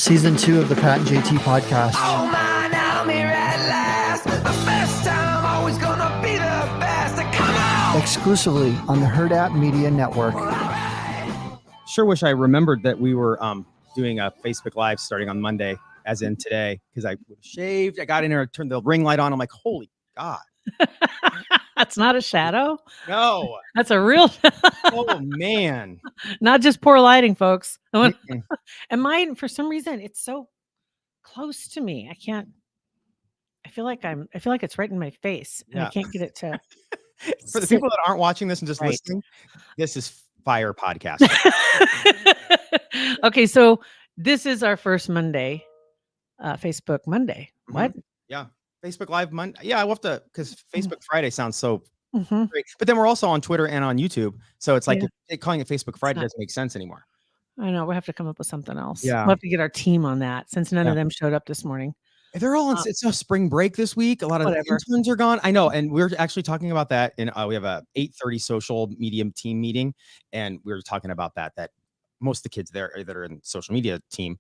Season 2 of the Pat and JT podcast. Oh man, I'm here at last. The first time, always gonna be the best. Come on! Exclusively on the Herd App Media Network. Sure wish I remembered that we were doing a Facebook Live starting on Monday, as in today, because I shaved. I got in there, turned the ring light on. I'm like, holy God. That's not a shadow. No. That's a real. Oh, man. Not just poor lighting, folks. Mm-mm. And mine, for some reason, it's so close to me. I can't. I feel like it's right in my face, and I can't get it to. For the people that aren't watching this and just Right. listening, this is fire podcast. Okay, so this is our first Monday, Facebook Monday. Mhm. What? Yeah. Facebook Live Monday. Yeah, I will have to, because Facebook Friday sounds so Mhm. great. But then we're also on Twitter and on YouTube. So it's like calling it Facebook Friday not- doesn't make sense anymore. I know we'll have to come up with something else. Yeah. We'll have to get our team on that since none Yeah. of them showed up this morning. They're all it's a spring break this week. A lot of the Whatever. interns are gone. I know. And we're actually talking about that. And we have a 8:30 social media team meeting. And we were talking about that most of the kids there that are in the social media team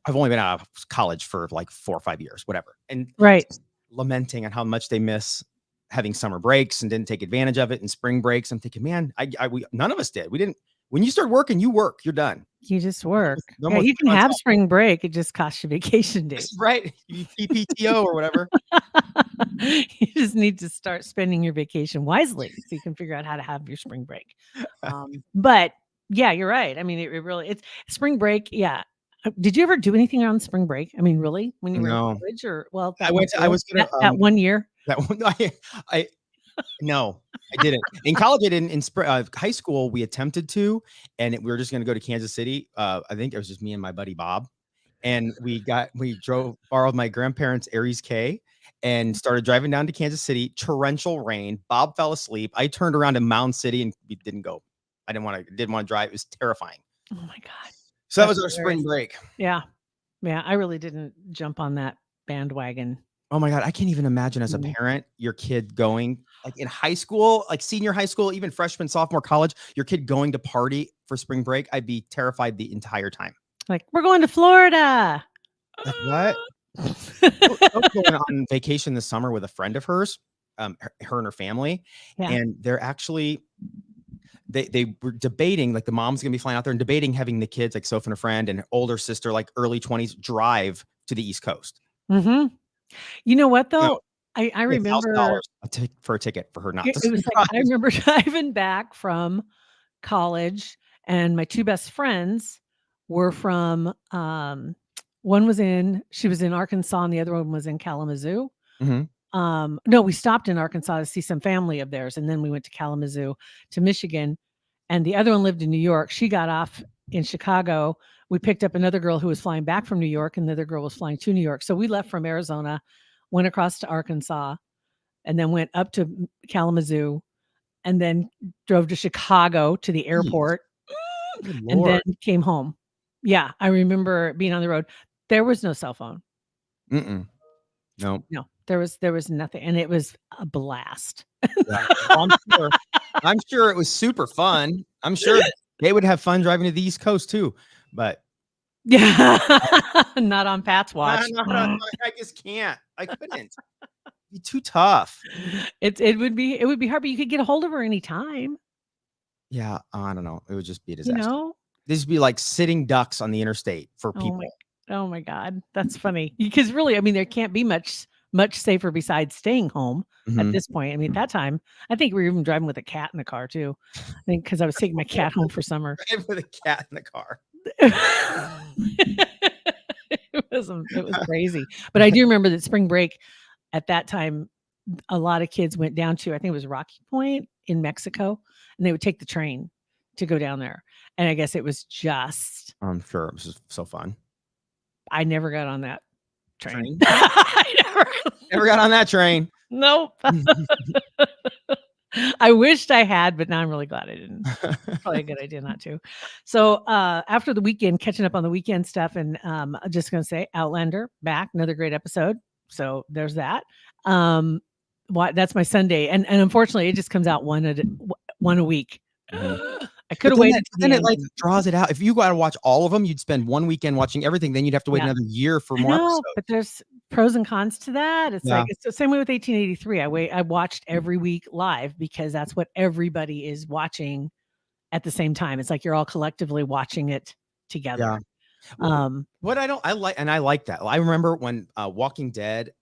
have only been out of college for like 4 or 5 years, whatever. And Right. lamenting on how much they miss having summer breaks and didn't take advantage of it and spring breaks. I'm thinking, man, we none of us did. We didn't. When you start working, you work. You're done. You just work. No Yeah, more you can 3 months have off. spring break. It just costs you vacation days. Right? You PPTO or whatever. You just need to start spending your vacation wisely so you can figure out how to have your spring break. But yeah, you're right. I mean, it really, it's spring break. Yeah. Did you ever do anything on spring break? I mean, really? When you were No. in college or, well, I was gonna, that 1 year? That one, no, I didn't. In college, I didn't. In high school, we attempted to, and we were just going to go to Kansas City. I think it was just me and my buddy Bob, and we borrowed my grandparents' Aries K, and started driving down to Kansas City. Torrential rain. Bob fell asleep. I turned around in Mound City, and we didn't go. I didn't want to drive. It was terrifying. Oh my God. So that That's was our spring break. Yeah. Yeah. I really didn't jump on that bandwagon. Oh my God. I can't even imagine as a parent, your kid going like in high school, like senior high school, even freshman, sophomore, college, your kid going to party for spring break. I'd be terrified the entire time. Like, we're going to Florida. Like, what? I was going on vacation this summer with a friend of hers, her and her family. Yeah. And they're actually, they were debating, like the mom's going to be flying out there and debating having the kids, like Sophie and a friend and older sister, like early 20s, drive to the East Coast. Mm-hmm. You know what though? No. I remember for a ticket for her not it to was like, I remember driving back from college, and my two best friends were from she was in Arkansas, and the other one was in Kalamazoo. Mhm. No, we stopped in Arkansas to see some family of theirs, and then we went to Kalamazoo to Michigan, and the other one lived in New York. She got off in Chicago. We picked up another girl who was flying back from New York, and the other girl was flying to New York. So we left from Arizona, went across to Arkansas, and then went up to Kalamazoo, and then drove to Chicago to the airport, and then came home. Yeah, I remember being on the road. There was no cell phone. No. No, there was nothing, and it was a blast. Yeah. I'm sure it was super fun. I'm sure they would have fun driving to the East Coast too, but Yeah, not on Pat's watch. I just can't. I couldn't. It'd be too tough. It would be hard, but you could get a hold of her anytime. Yeah, I don't know. It would just be a You disaster. know? This would be like sitting ducks on the interstate for people. Oh my God, that's funny. Because really, I mean, there can't be much safer besides staying home at this point. I mean, at that time, I think we were even driving with a cat in the car too. I think because I was taking my cat home for summer. With a cat in the car. It was crazy. But I do remember that spring break at that time, a lot of kids went down to, I think it was Rocky Point in Mexico, and they would take the train to go down there. And I guess it was just, I'm sure it was just so fun. I never got on that train. Never got on that train. Nope. I wished I had, but now I'm really glad I didn't. Probably a good idea not to. So after the weekend, catching up on the weekend stuff, and I'm just going to say Outlander back, another great episode. So there's that. That's my Sunday, and unfortunately, it just comes out one a week. I could have But then waited. that- then it like draws it out. If you got to watch all of them, you'd spend one weekend watching everything. Then you'd have to wait Yeah. another year for I more know, episodes. but there's pros and cons to that. It's Yeah. like it's the same way with 1883. I watched every week live because that's what everybody is watching at the same time. It's like you're all collectively watching it together. What I like that. I remember when Walking Dead,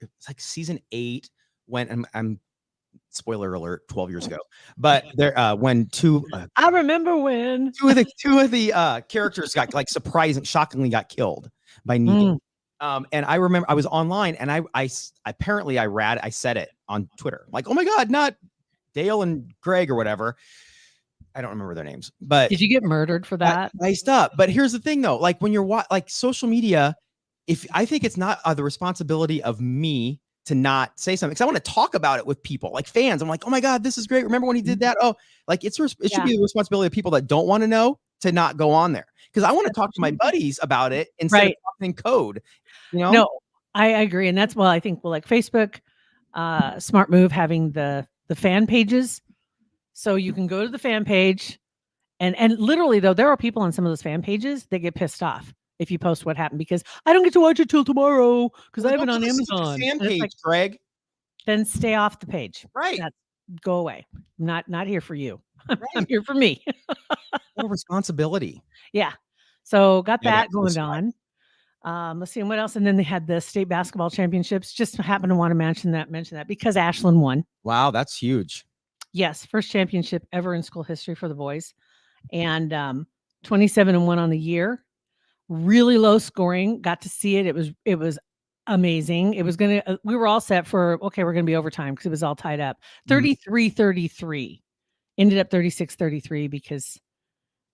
it's like season 8 when I'm spoiler alert, 12 years ago. But there when I remember when two of the characters got like shockingly got killed by Negan. And I remember I was online and I apparently I said it on Twitter, like, oh my God, not Dale and Greg or whatever. I don't remember their names, but did you get murdered for that? Iced up. But here's the thing though, like when you're like social media, if I think it's not the responsibility of me to not say something, because I want to talk about it with people like fans. I'm like, oh my God, this is great. Remember when he did that? Oh, like it should be the responsibility of people that don't want to know to not go on there. Because I want to talk to my buddies about it instead of talking code. You know? No, I agree. And that's I think like Facebook, smart move having the fan pages. So you can go to the fan page and literally though, there are people on some of those fan pages that get pissed off if you post what happened because I don't get to watch it till tomorrow because I have it on Amazon. Fan page, like, Greg. Then stay off the page. Right. Go away. I'm not here for you. I'm here for me. No responsibility. Yeah. So got that going on. Let's see what else. And then they had the state basketball championships. Just happened to want to mention that because Ashland won. Wow, that's huge. Yes, first championship ever in school history for the boys, and 27-1 on the year. Really low scoring. Got to see it. It was amazing. It was gonna. We were all set for we're gonna be overtime because it was all tied up. 33-33. Ended up 36-33 because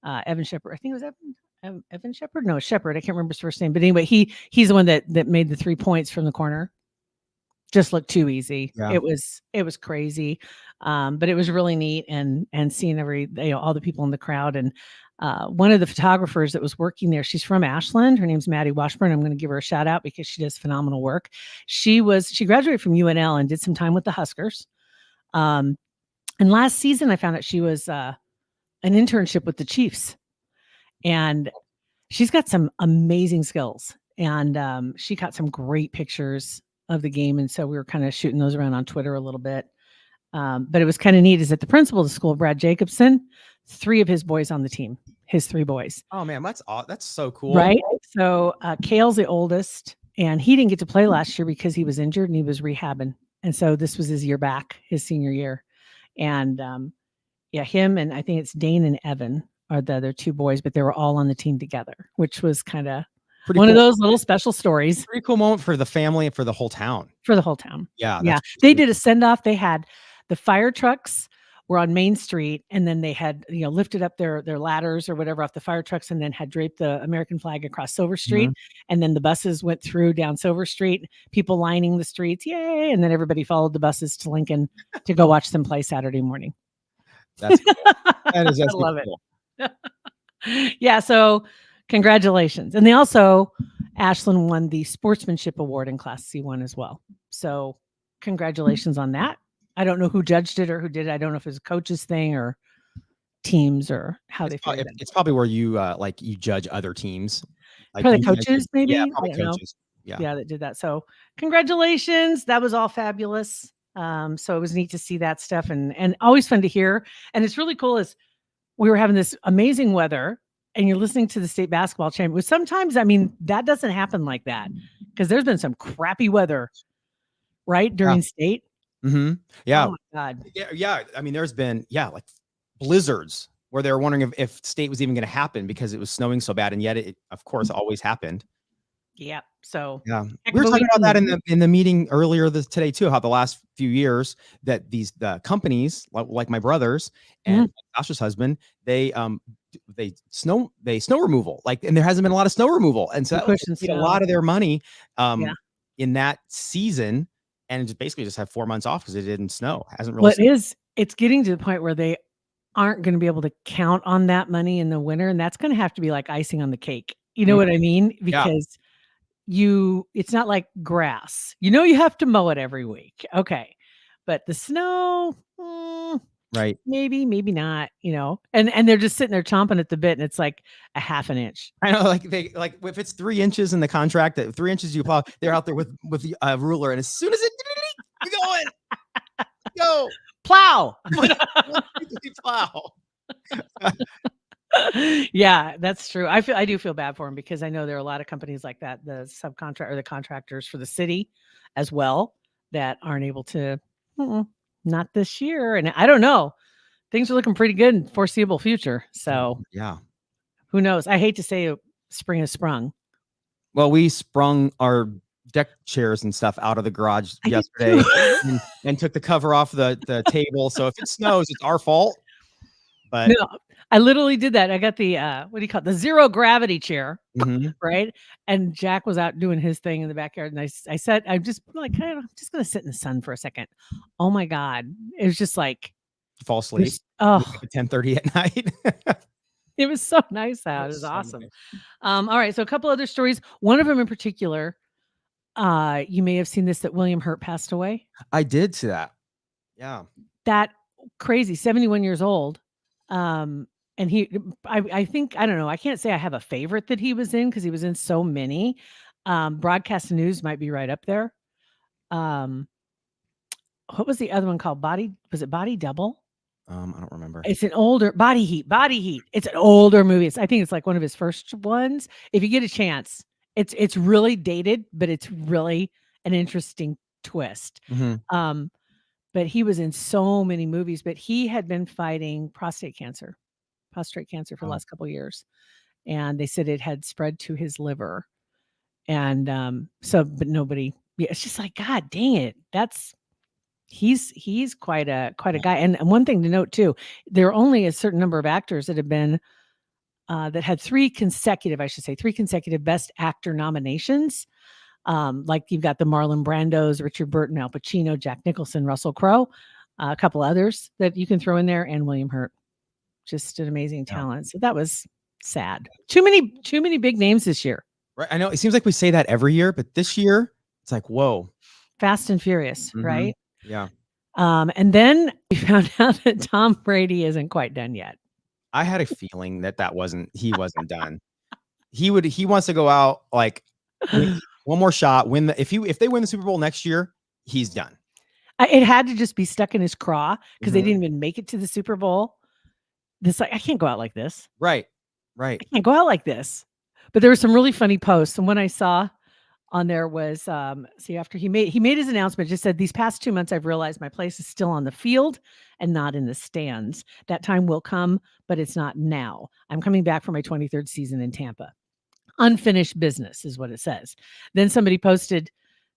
Evan Shepard. I think it was Evan Shepard. No, Shepard. I can't remember his first name, but anyway, he's the one that made the 3 points from the corner. Just looked too easy. Yeah. It was crazy. But it was really neat and seeing all the people in the crowd. And one of the photographers that was working there, she's from Ashland. Her name's Maddie Washburn. I'm going to give her a shout out because she does phenomenal work. She graduated from UNL and did some time with the Huskers. And last season I found out she was an internship with the Chiefs. And she's got some amazing skills. And she got some great pictures of the game. And so we were kind of shooting those around on Twitter a little bit. But it was kind of neat is that the principal of the school, Brad Jacobson, 3 of his boys on the team, his 3 boys. Oh man, that's so cool. Right. So Kale's the oldest and he didn't get to play last year because he was injured and he was rehabbing. And so this was his year back, his senior year. And him and I think it's Dane and Evan are the other 2 boys, but they were all on the team together, which was kind of one of those little special stories. Pretty cool moment for the family and for the whole town. Yeah. Yeah. They did a send off. They had the fire trucks were on Main Street and then they had, lifted up their ladders or whatever off the fire trucks and then had draped the American flag across Silver Street. And then the buses went through down Silver Street, people lining the streets. Yay. And then everybody followed the buses to Lincoln to go watch them play Saturday morning. That's cool. I love it. Yeah. So congratulations. And they also, Ashland won the sportsmanship award in Class C1 as well. So congratulations on that. I don't know who judged it or who did it. I don't know if it's a coach's thing or teams or how they feel. It's probably where you you judge other teams. Like probably coaches, maybe. Yeah, probably coaches. Yeah, that did that. So congratulations. That was all fabulous. So it was neat to see that stuff and always fun to hear. And it's really cool is we were having this amazing weather and you're listening to the state basketball championship. Sometimes, that doesn't happen like that because there's been some crappy weather, right? During state. Mm-hmm. Yeah. Oh my God. Yeah. I mean, there's been, like blizzards where they were wondering if state was even going to happen because it was snowing so bad. And yet it of course always happened. Yeah. So yeah, we were talking about that in the meeting earlier today too, how the last few years that the companies like my brothers and Sasha's husband, they snow removal, and there hasn't been a lot of snow removal. And so that was a lot of their money in that season. And just basically just have 4 months off because it didn't snow. Hasn't really. Well, it's getting to the point where they aren't going to be able to count on that money in the winter. And that's going to have to be like icing on the cake. You know what I mean? Because it's not like grass, you have to mow it every week. Okay. But the snow, Right. maybe, maybe not, and they're just sitting there chomping at the bit, and it's like a half an inch. I know, like if it's 3 inches in the contract, that 3 inches you plow, they're out there with the ruler, and as soon as it, you're going, go Plow. plow. Yeah, that's true. I do feel bad for him because I know there are a lot of companies like that, the subcontract or the contractors for the city as well, that aren't able to. Not this year, and I don't know. Things are looking pretty good in foreseeable future. So Yeah. who knows? I hate to say spring has sprung. Well, we sprung our deck chairs and stuff out of the garage I did yesterday too. and took the cover off the table. So if it snows, it's our fault. But No, I literally did that. I got the what do you call it? The zero gravity chair, Mhm. right? And Jack was out doing his thing in the backyard, and I said, I'm just like, I'm just gonna sit in the sun for a second. Oh my god, it was just like fall asleep oh, at 10:30 at night. it was so nice out. It was So awesome. nice. All right, so a couple other stories. One of them in particular, you may have seen this, that William Hurt passed away. I did see that. Yeah. That crazy, 71 years old. And I think, I don't know, I can't say I have a favorite that he was in because he was in so many. Broadcast News might be right up there. What was the other one called? Was it Body Double? I don't remember. It's an older Body Heat. It's an older movie. I think it's like one of his first ones. If you get a chance, it's really dated, but it's really an interesting twist. Mhm. But he was in so many movies, but he had been fighting prostate cancer for the Oh. last couple of years. And they said it had spread to his liver. And but nobody, it's just like, God dang it. He's quite a guy. And one thing to note too, there are only a certain number of actors that have been that had three consecutive Best Actor nominations. Like you've got the Marlon Brandos, Richard Burton, Al Pacino, Jack Nicholson, Russell Crowe, a couple others that you can throw in there, and William Hurt. Just an amazing talent. So that was sad. Too many big names this year. Right. I know it seems like we say that every year, but this year it's like, whoa. Fast and Furious, Mhm. right? Yeah. And then we found out that Tom Brady isn't quite done yet. I had a feeling that he wasn't done. He wants to go out like one more shot, if they win the Super Bowl next year, he's done. It had to just be stuck in his craw because they Mhm. didn't even make it to the Super Bowl. This, like, I can't go out like this. Right. I can't go out like this. But there were some really funny posts, and one I saw on there was after he made his announcement, just said, "These past 2 months I've realized my place is still on the field and not in the stands. That time will come, but it's not now. I'm coming back for my 23rd season in Tampa. Unfinished business," is what it says. Then somebody posted,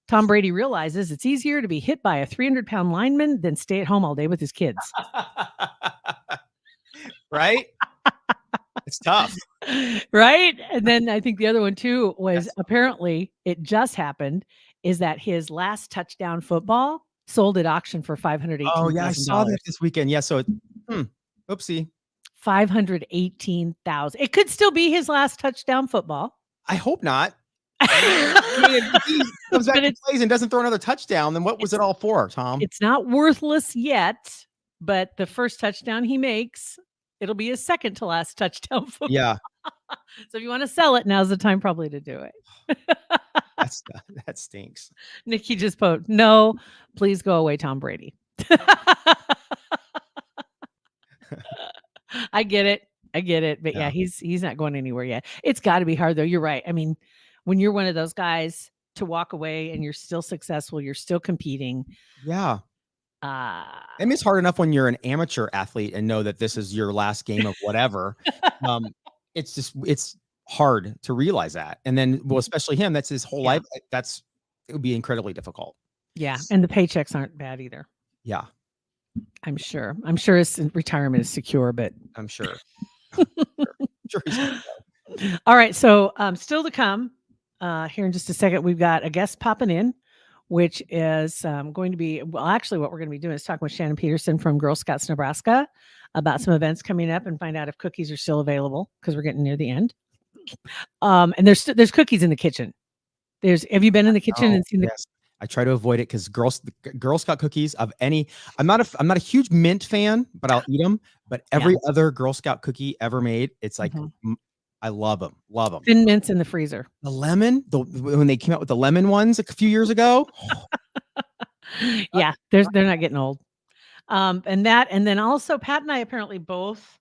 "Tom Brady realizes it's easier to be hit by a 300-pound lineman than stay at home all day with his kids." Right? It's tough. Right? And then I think the other one too was, apparently it just happened, is that his last touchdown football sold at auction for $518,000. Oh yeah, I saw that this weekend. Yeah, so oopsie. $518,000. It could still be his last touchdown football. I hope not. I mean, if he comes back But and plays and doesn't throw another touchdown, then what was it all for, Tom? It's not worthless yet, but the first touchdown he makes, it'll be his second to last touchdown football. Yeah. So if you want to sell it, now's the time probably to do it. That stinks. Nikki just posted, "No, please go away, Tom Brady." I get it. But yeah, he's not going anywhere yet. It's got to be hard though. You're right. I mean, when you're one of those guys to walk away and you're still successful, you're still competing. Yeah. I mean, it's hard enough when you're an amateur athlete and know that this is your last game of whatever. It's hard to realize that. And then, well, especially him, that's his whole life. It would be incredibly difficult. Yeah. And the paychecks aren't bad either. Yeah. I'm sure his retirement is secure, but I'm sure. Sure he's gonna go. All right. So still to come here in just a second, we've got a guest popping in, which is going to be, well, actually what we're going to be doing is talking with Shannon Peterson from Girl Scouts Nebraska about some events coming up and find out if cookies are still available because we're getting near the end. And there's cookies in the kitchen. Have you been in the kitchen and seen the? Yes. I try to avoid it because Girl Scout cookies of any. I'm not a huge mint fan, but I'll eat them. But every other Girl Scout cookie ever made, it's like I love them. Love them. Thin mints in the freezer. The lemon, when they came out with the lemon ones a few years ago. Yeah, they're not getting old. And then also Pat and I apparently both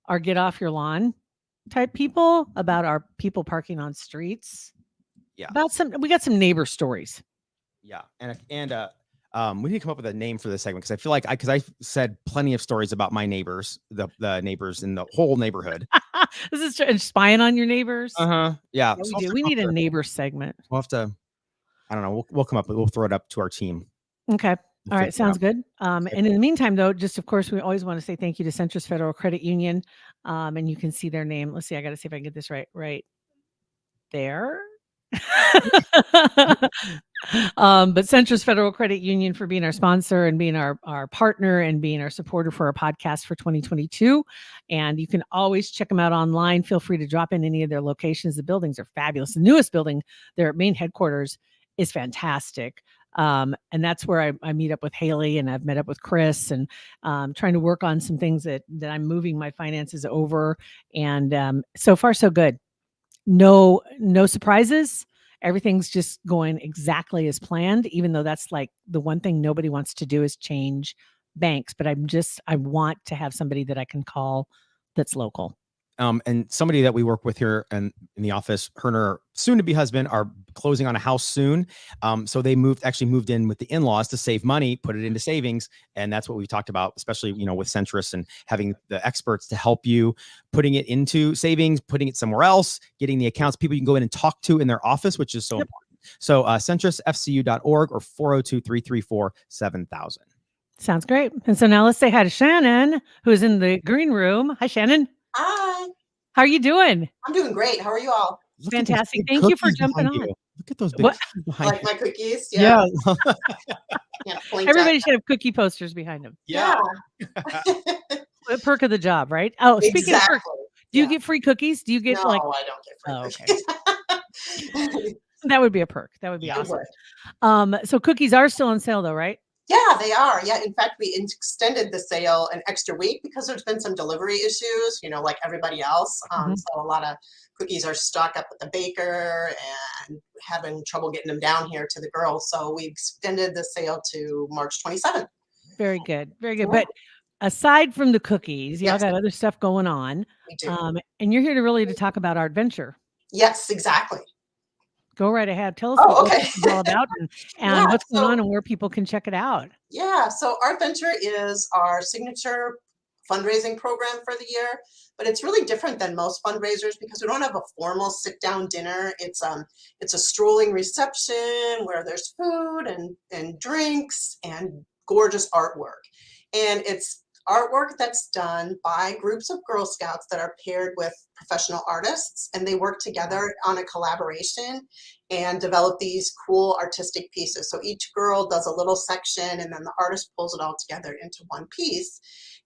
are get off your lawn type people about our people parking on streets. Yeah. We got some neighbor stories. Yeah. And we need to come up with a name for this segment because I feel like I said plenty of stories about my neighbors, the neighbors in the whole neighborhood. This is spying on your neighbors. Yeah. Yeah, we do. We need a neighbor segment. We'll have to, I don't know. We'll come up with, we'll throw it up to our team. Okay. All right. Sounds good. And in the meantime, though, just of course, we always want to say thank you to Centris Federal Credit Union. And you can see their name. Let's see. I got to see if I can get this right there. But Centris Federal Credit Union for being our sponsor and being our partner and being our supporter for our podcast for 2022. And you can always check them out online. Feel free to drop in any of their locations. The buildings are fabulous. The newest building, their main headquarters, is fantastic. And that's where I meet up with Haley, and I've met up with Chris, and trying to work on some things that I'm moving my finances over. And so far, so good. No surprises. Everything's just going exactly as planned, even though that's like the one thing nobody wants to do is change banks. But I want to have somebody that I can call that's local. And somebody that we work with here in the office, her and her soon-to-be husband are closing on a house soon. So they moved in with the in-laws to save money, put it into savings. And that's what we talked about, especially, with Centris and having the experts to help you putting it into savings, putting it somewhere else, getting the accounts people you can go in and talk to in their office, which is so important. So centrisfcu.org or 402-334-7000. Sounds great. And so now let's say hi to Shannon, who's in the green room. Hi, Shannon. Hi. How are you doing? I'm doing great. How are you all? Fantastic. Thank you for jumping on. Look at those big cookies behind Like my cookies? Yeah. Everybody should have cookie posters behind them. Yeah. A perk of the job, right? Oh, speaking of perks, do you get free cookies? Do you get no, I don't get free cookies. That would be a perk. That would be awesome. So cookies are still on sale though, right? Yeah, they are. Yeah. In fact, we extended the sale an extra week because there's been some delivery issues, like everybody else. So a lot of cookies are stuck up at the baker and having trouble getting them down here to the girls. So we extended the sale to March 27th. Very good. Very good. But aside from the cookies, y'all got other stuff going on. We do. And you're here to talk about Art Venture. Yes, exactly. Go right ahead. Tell us what it's all about and what's going on and where people can check it out. Yeah. So Art Venture is our signature fundraising program for the year, but it's really different than most fundraisers because we don't have a formal sit-down dinner. It's a strolling reception where there's food and drinks and gorgeous artwork. And it's artwork that's done by groups of Girl Scouts that are paired with professional artists, and they work together on a collaboration and develop these cool artistic pieces. So each girl does a little section, and then the artist pulls it all together into one piece,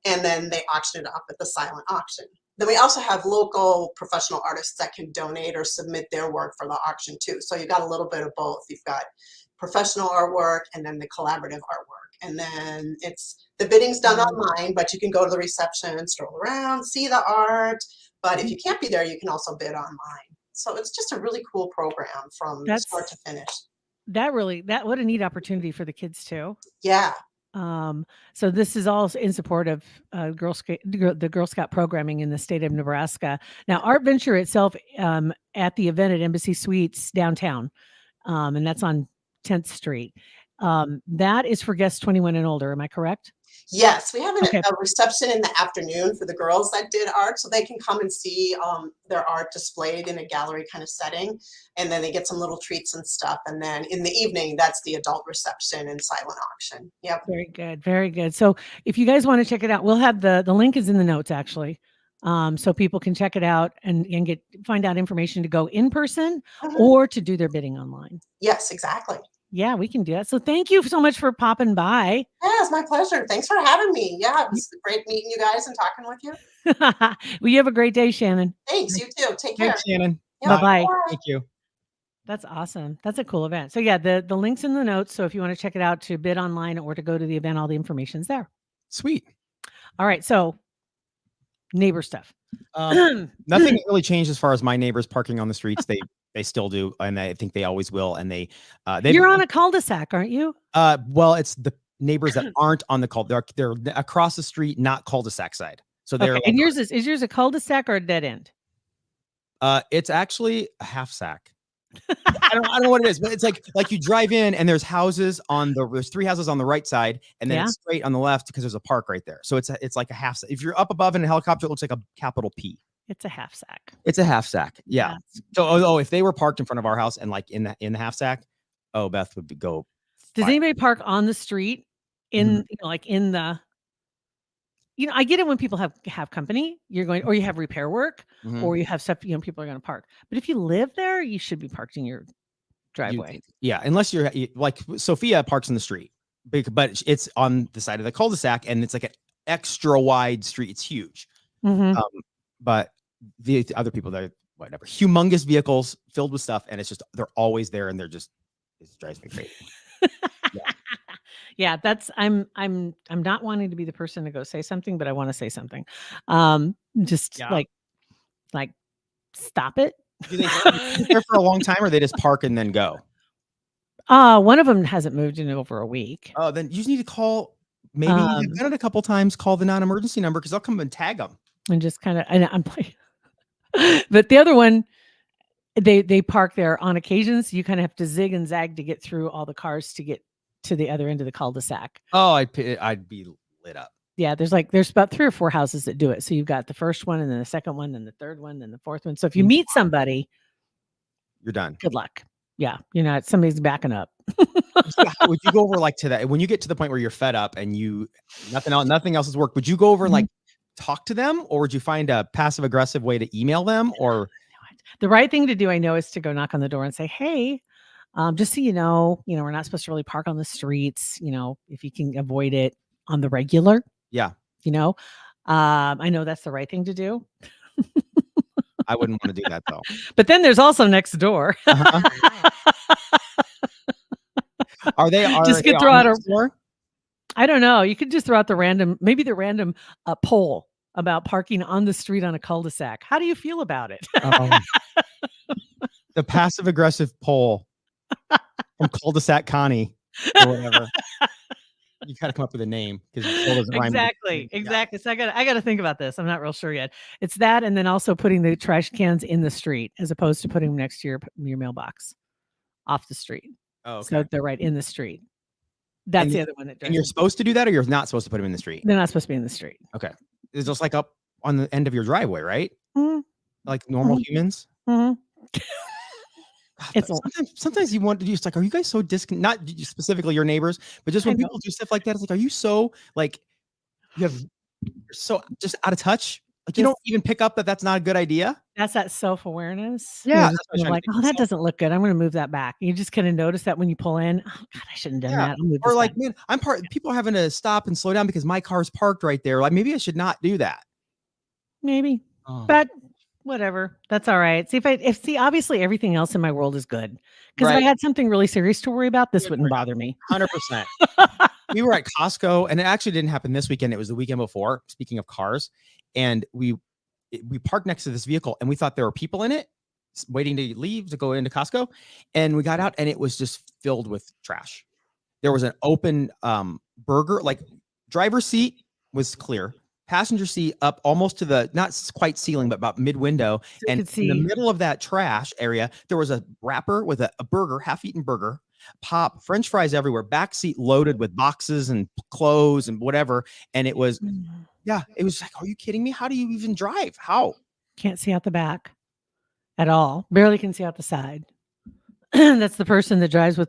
and then they auction it off at the silent auction. Then we also have local professional artists that can donate or submit their work for the auction too. So you've got a little bit of both. You've got professional artwork and then the collaborative artwork. And then the bidding's done online, but you can go to the reception and stroll around, see the art. But if you can't be there, you can also bid online. So it's just a really cool program from start to finish. What a neat opportunity for the kids too. Yeah. So this is all in support of the Girl Scout programming in the state of Nebraska. Now, Art Venture itself at the event at Embassy Suites downtown, and that's on 10th Street. That is for guests 21 and older. Am I correct? Yes, we have a reception in the afternoon for the girls that did art, so they can come and see their art displayed in a gallery kind of setting, and then they get some little treats and stuff. And then in the evening, that's the adult reception and silent auction. Yep. Very good. Very good. So if you guys want to check it out, we'll have the link is in the notes actually. So people can check it out and find out information to go in person or to do their bidding online. Yes, exactly. Yeah, we can do that. So thank you so much for popping by. Yeah, it's my pleasure. Thanks for having me. Yeah, it was great meeting you guys and talking with you. Well, you have a great day, Shannon. Thanks. You too. Take care. Thanks, Shannon. Yeah, Bye-bye. Thank you. That's awesome. That's a cool event. So yeah, the link's in the notes. So if you want to check it out to bid online or to go to the event, all the information's there. Sweet. All right. So neighbor stuff. Nothing really changed as far as my neighbors parking on the streets. They still do, and I think they always will. And they You're on a cul-de-sac, aren't you? well, it's the neighbors that aren't on the they're across the street, not cul-de-sac side. So they're Okay. And yours is yours a cul-de-sac or a dead end? it's actually a half sack. I don't know what it is, but it's like you drive in and there's 3 houses on the right side and then Yeah. it's straight on the left because there's a park right there. So it's like a half sack. If you're up above in a helicopter, it looks like a capital P. It's a half sack. It's a half sack. Yeah. So if they were parked in front of our house and like in the half sack, Beth would go. Does fire. anybody park on the street in like in the I get it when people have company, you're going or you have repair work Mhm. or you have stuff, people are going to park. But if you live there, you should be parked in your You- driveway. yeah, unless you're like Sophia parks in the street, but it's on the side of the cul-de-sac and it's like an extra wide street. It's huge. Mhm. But the other people that whatever humongous vehicles filled with stuff, and it's just they're always there, and it drives me crazy. Yeah, that's I'm not wanting to be the person to go say something, but I want to say something. Just Yeah. like stop it. Do they stay there for a long time, or they just park and then go? One of them hasn't moved in over a week. Oh, then you just need to call. Maybe you've done it a couple times. Call the non-emergency number because they'll come and tag them. And just kind of I'm playing. But the other one, they park there on occasions. You kind of have to zig and zag to get through all the cars to get to the other end of the cul-de-sac. Oh, I'd be lit up. Yeah, there's about 3 or 4 houses that do it. So you've got the first one, and then the second one, then the third one, then the fourth one. So if you meet somebody, You're done. good luck. Yeah, somebody's backing up. Would you go over like to that when you get to the point where you're fed up and nothing else has worked? Would you go over and like talk to them, or would you find a passive aggressive way to email them? Or The right thing to do, I know, is to go knock on the door and say, "Hey, just so you know, we're not supposed to really park on the streets. If you can avoid it on the regular." yeah, I know that's the right thing to do. I wouldn't want to do that though. But then there's also next door. Are they Just they could throw on out next door? I don't know. You could just throw out the random poll about parking on the street on a cul-de-sac. How do you feel about it? The passive aggressive poll from cul-de-sac Connie or whatever. You gotta come up with a name because it still doesn't rhyme. Exactly. So I got to think about this. I'm not real sure yet. It's that, and then also putting the trash cans in the street as opposed to putting them next to your mailbox off the street. Oh, okay. So they're right in the street. That's And- the other one that does. And you're supposed to do that, or you're not supposed to put them in the street? They're not supposed to be in the street. It's just like up on the end of your driveway, right? Mhm. Like normal humans. Mhm. God, It's but sometimes you want to just like, are you guys so not specifically your neighbors, but just when people do stuff like that, it's like, are you so like you're so just out of touch? Like you don't even pick up that that's not a good idea. That's that self-awareness. Yeah, You're just that's what I was kinda trying like, to oh, think that of. doesn't look good. I'm going to move that back. You just kind of notice that when you pull in. Oh God, I shouldn't have done Yeah. that. I'll move Or this like, back. man, people are having to stop and slow down because my car's parked right there. Like maybe I should not do that. Maybe, Oh, but whatever. That's all right. See, obviously everything else in my world is good. Because if I Right. had something really serious to worry about, this Good wouldn't for bother me. 100%. We were at Costco, and it actually didn't happen this weekend. It was the weekend before. Speaking of cars, and we parked next to this vehicle, and we thought there were people in it waiting to leave to go into Costco, and we got out, and it was just filled with trash. There was an open burger, like driver's seat was clear, passenger seat up almost to the not quite ceiling, but about mid window, So you and could in the see- middle of that trash area, there was a wrapper with a burger, half-eaten burger. Pop, French fries everywhere, back seat loaded with boxes and clothes and whatever. And it was, it was like, are you kidding me? How do you even drive? How? Can't see out the back at all. Barely can see out the side. That's the person that drives with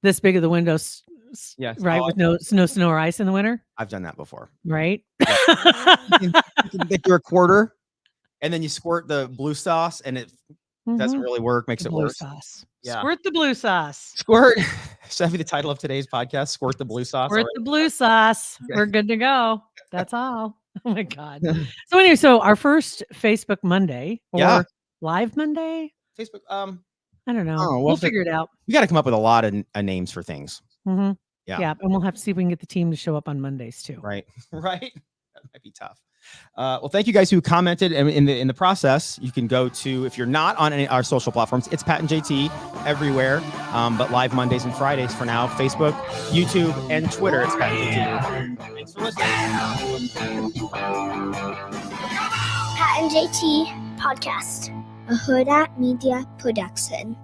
this big of the windows, Yes. right? Oh, With no snow or ice in the winter, I've done that before. right? You can get your quarter and then you squirt the blue sauce and it doesn't Mhm. really work, makes The it blue worse. sauce. Yeah. Squirt the blue sauce. Squirt. Should that be the title of today's podcast? Squirt the blue sauce. Squirt All the blue sauce. Okay. We're good to go. That's all. Oh my God. So anyway, so our first Facebook Monday or Yeah. live Monday. Facebook. I don't know. Oh, well, we'll if it- figure it out. We got to come up with a lot of names for things. Mhm. Yeah. Yeah, and we'll have to see if we can get the team to show up on Mondays too. Right. Right. That might be tough. Well, thank you guys who commented. And in the process, you can go to, if you're not on any our social platforms, it's Pat and JT everywhere. But live Mondays and Fridays for now. Facebook, YouTube, and Twitter. It's Pat and JT. Thanks for listening. Pat and JT Podcast, a Huda Media production.